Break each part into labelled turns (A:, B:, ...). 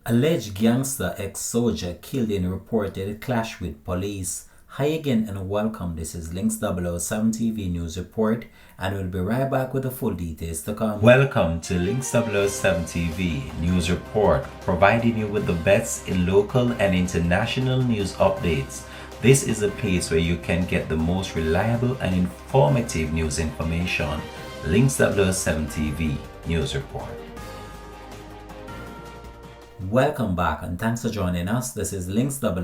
A: Alleged gangster ex-soldier killed in reported clash with police. Hi again and welcome. This is Links 007 TV News Report and we'll be right back with the full details to come. Welcome to Links 007 TV News Report, providing you with the best in local and international news updates. This is a place where you can get the most reliable and informative news information. Links 007 TV News Report. Welcome back and thanks for joining us. This is Links 007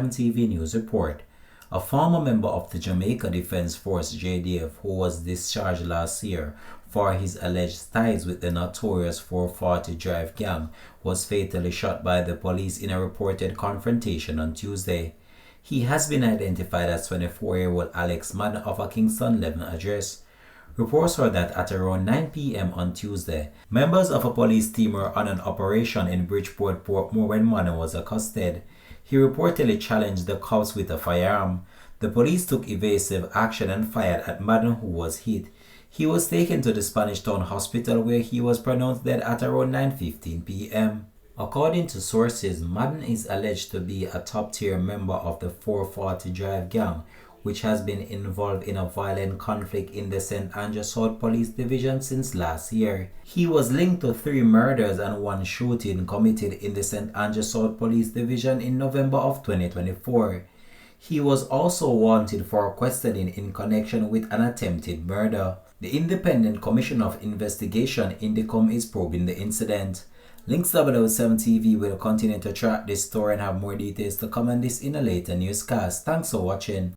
A: TV News Report. A former member of the Jamaica Defense Force JDF who was discharged last year for his alleged ties with the notorious 440 Drive gang was fatally shot by the police in a reported confrontation on Tuesday. He has been identified as 24-year-old Alex Madden of a Kingston 11 address. Reports were that at around 9 p.m. on Tuesday, members of a police team were on an operation in Bridgeport, Portmore when Madden was accosted. He reportedly challenged the cops with a firearm. The police took evasive action and fired at Madden, who was hit. He was taken to the Spanish Town Hospital where he was pronounced dead at around 9:15 p.m. According to sources, Madden is alleged to be a top-tier member of the 440 Drive gang, which has been involved in a violent conflict in the St. Andrew South Police Division since last year. He was linked to 3 murders and 1 shooting committed in the St. Andrew South Police Division in November of 2024. He was also wanted for questioning in connection with an attempted murder. The Independent Commission of Investigation Indicom is probing the incident. Links 007 TV will continue to track this story and have more details to come on this in a later newscast. Thanks for watching.